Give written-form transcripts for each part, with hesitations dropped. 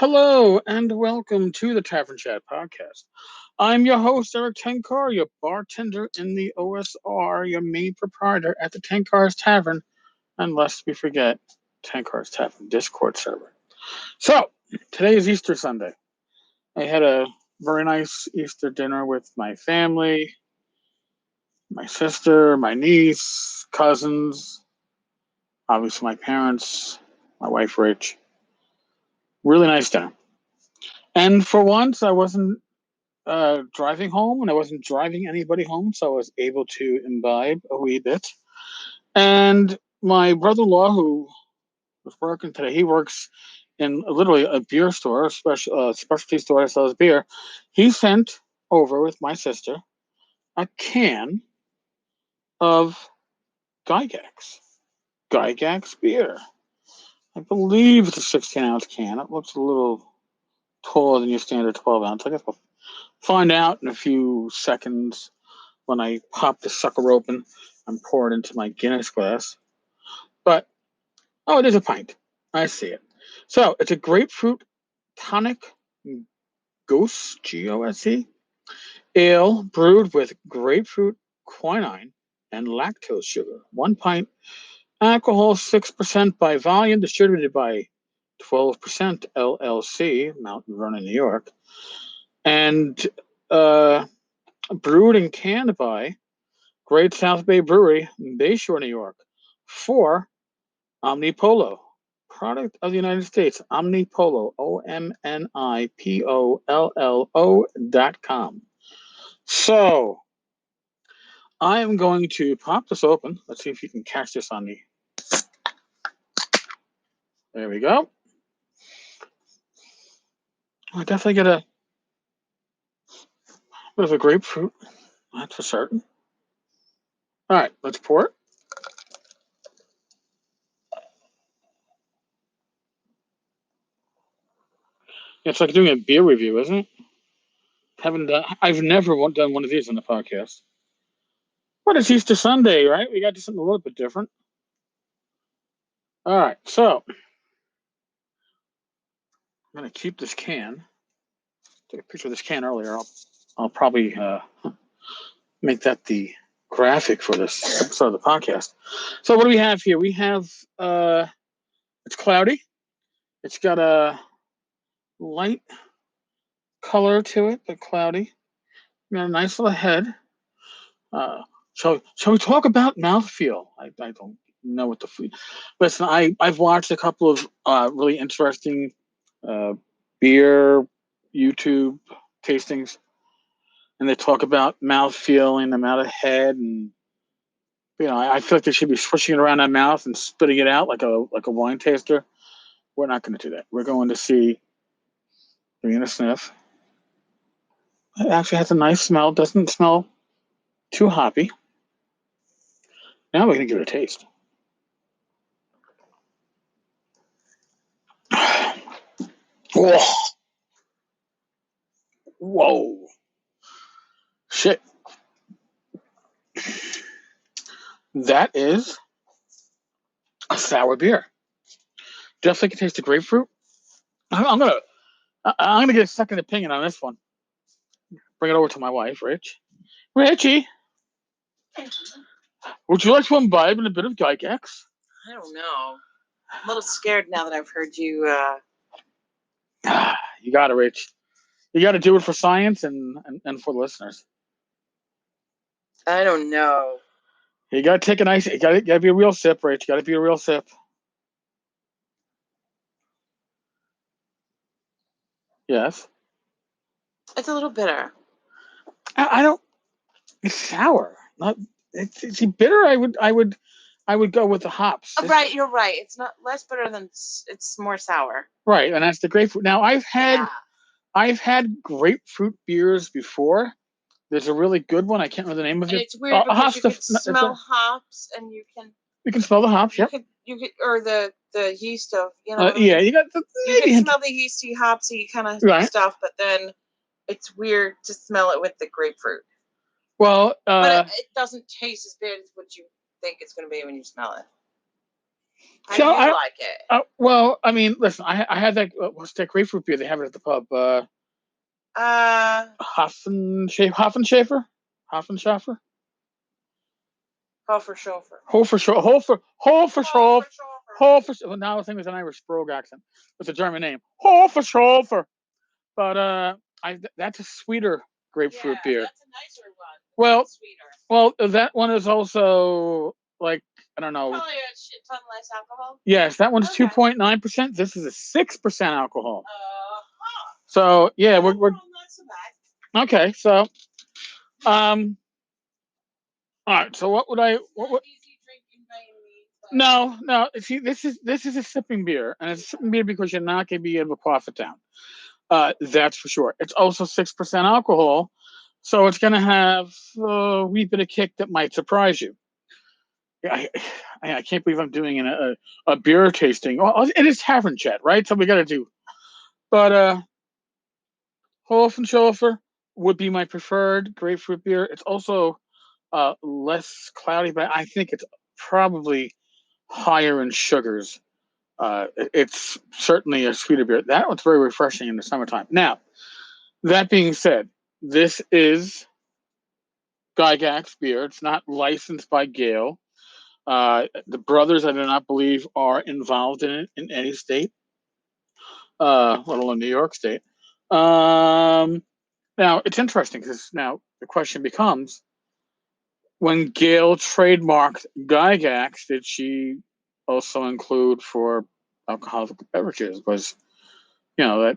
Hello and welcome to the Tavern Chat podcast. I'm your host, Eric Tenkar, your bartender in the OSR, your main proprietor at the Tenkar's Tavern, and lest we forget, Tenkar's Tavern Discord server. So, today is Easter Sunday. I had a very nice Easter dinner with my family, my sister, my niece, cousins, obviously my parents, my wife, Rich. Really nice dinner. And for once, I wasn't driving home, and I wasn't driving anybody home, so I was able to imbibe a wee bit. And my brother-in-law, who was working today, he works in literally a beer store, a specialty store that sells beer. He sent over with my sister a can of Gygax, Gygax Beer. I believe it's a 16-ounce can. It looks a little taller than your standard 12-ounce. I guess we'll find out in a few seconds when I pop the sucker open and pour it into my Guinness glass. But, oh, it is a pint. I see it. So, it's a grapefruit tonic gose, Gose, ale brewed with grapefruit quinine and lactose sugar. 1 pint, alcohol 6% by volume, distributed by 12% LLC, Mount Vernon, New York. And brewed and canned by Great South Bay Brewery, Bayshore, New York, for Omnipollo, product of the United States. Omnipollo, OMNIPOLLO.com. So I am going to pop this open. Let's see if you can catch this on me. There we go. I definitely get a bit of a grapefruit. That's for certain. All right, let's pour it. It's like doing a beer review, isn't it? I've never done one of these on the podcast. But it's Easter Sunday, right? We got to do something a little bit different. All right, so I'm gonna keep this can. Took a picture of this can earlier. I'll probably make that the graphic for this episode of the podcast. So what do we have here? We have it's cloudy. It's got a light color to it, but cloudy. We got a nice little head. Shall we talk about mouthfeel? I don't know what the food. Listen, I've watched a couple of really interesting beer YouTube tastings, and they talk about mouthfeel and amount of head, and I feel like they should be swishing it around that mouth and spitting it out like a wine taster. We're not going to do that. We're going to see, giving it a sniff. It actually has a nice smell. Doesn't smell too hoppy. Now we're going to give it a taste. Whoa. Whoa. Shit. That is a sour beer. Just like it tastes of grapefruit. I'm gonna get a second opinion on this one. Bring it over to my wife, Rich. Richie, would you like to imbibe in a bit of Gygax? I don't know. I'm a little scared now that I've heard you. You got it, Rich. You got to do it for science and for the listeners. I don't know. You got to take a nice. You got to be a real sip, Rich. You got to be a real sip. Yes. It's a little bitter. I don't. It's sour. Not. It's bitter. I would go with the hops. Oh, right, you're right. It's not less bitter than it's more sour. Right, and that's the grapefruit. Now I've had grapefruit beers before. There's a really good one. I can't remember the name of it. It's weird because you can smell hops, and you can smell the hops. Yep. You could or the yeast of yeah, you got you can smell the yeasty hopsy kind of stuff, but then it's weird to smell it with the grapefruit. Well, but it doesn't taste as bad as what you think it's going to be when you smell it. I do like it. Well, I mean, listen, I had that. What's that grapefruit beer? They have it at the pub. Hoffenschäfer. Well, now the thing is an Irish brogue accent. It's a German name. Hofenschäfer. But that's a sweeter grapefruit beer. That's a nicer one. Well, that one is also like, I don't know. Probably a shit ton less alcohol. Yes, that one's 2.9%. This is a 6% alcohol. So yeah, we're not so bad. Okay. So, all right. So what would I? What? Easy drinking by any means. No. See, this is a sipping beer, and it's a sipping beer because you're not going to be able to quaff it down. That's for sure. It's also 6% alcohol, so it's going to have a wee bit of kick that might surprise you. I can't believe I'm doing a beer tasting. Oh, it is Tavern Chat, right? So we got to do. But Hofenschäfer would be my preferred grapefruit beer. It's also less cloudy, but I think it's probably higher in sugars. It's certainly a sweeter beer. That one's very refreshing in the summertime. Now, that being said, this is Gygax Beer. It's not licensed by Gale. The brothers, I do not believe, are involved in it in any state, let alone New York State. Now, it's interesting because now the question becomes, when Gale trademarked Gygax, did she also include for alcoholic beverages? That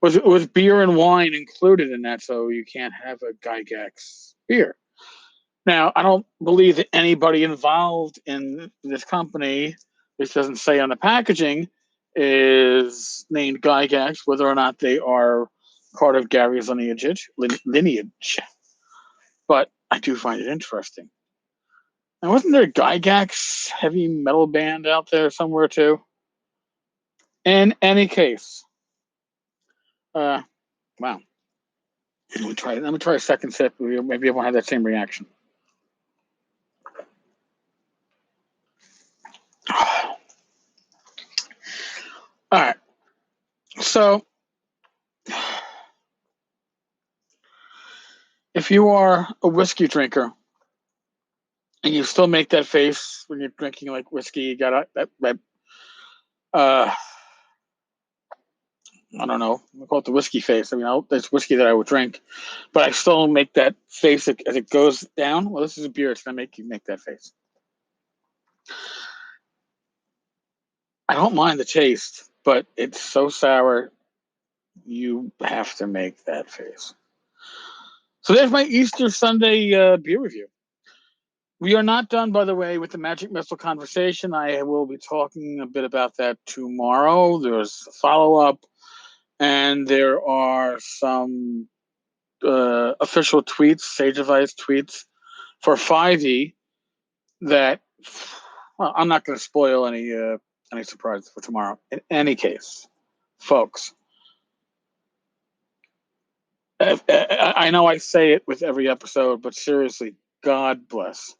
was beer and wine included in that, so you can't have a Gygax beer. Now, I don't believe that anybody involved in this company, which doesn't say on the packaging, is named Gygax, whether or not they are part of Gary's lineage. But I do find it interesting. Now, wasn't there a Gygax heavy metal band out there somewhere too? In any case, wow. Let me try a second sip. Maybe I won't have that same reaction. All right. So, if you are a whiskey drinker and you still make that face when you're drinking like whiskey, you got that I don't know, I call it the whiskey face. I mean, there's whiskey that I would drink, but I still make that face as it goes down. Well, this is a beer. It's going to make you make that face. I don't mind the taste, but it's so sour, you have to make that face. So there's my Easter Sunday beer review. We are not done, by the way, with the Magic Missile conversation. I will be talking a bit about that tomorrow. There's a follow-up, and there are some official tweets, Sage Advice tweets for 5e that, well, I'm not going to spoil any surprises for tomorrow. In any case, folks, I know I say it with every episode, but seriously, God bless.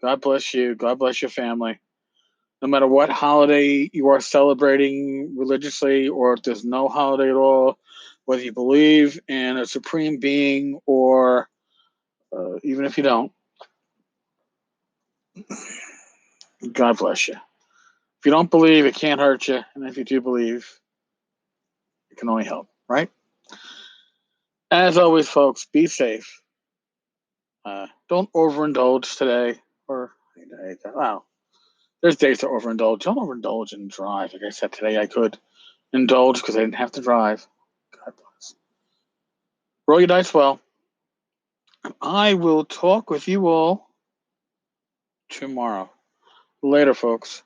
God bless you. God bless your family. No matter what holiday you are celebrating religiously, or if there's no holiday at all, whether you believe in a supreme being or even if you don't, God bless you. If you don't believe, it can't hurt you. And if you do believe, it can only help, right? As always, folks, be safe. Don't overindulge today. Wow. There's days to overindulge. Don't overindulge and drive. Like I said, today I could indulge because I didn't have to drive. God bless. Roll your dice well. I will talk with you all tomorrow. Later, folks.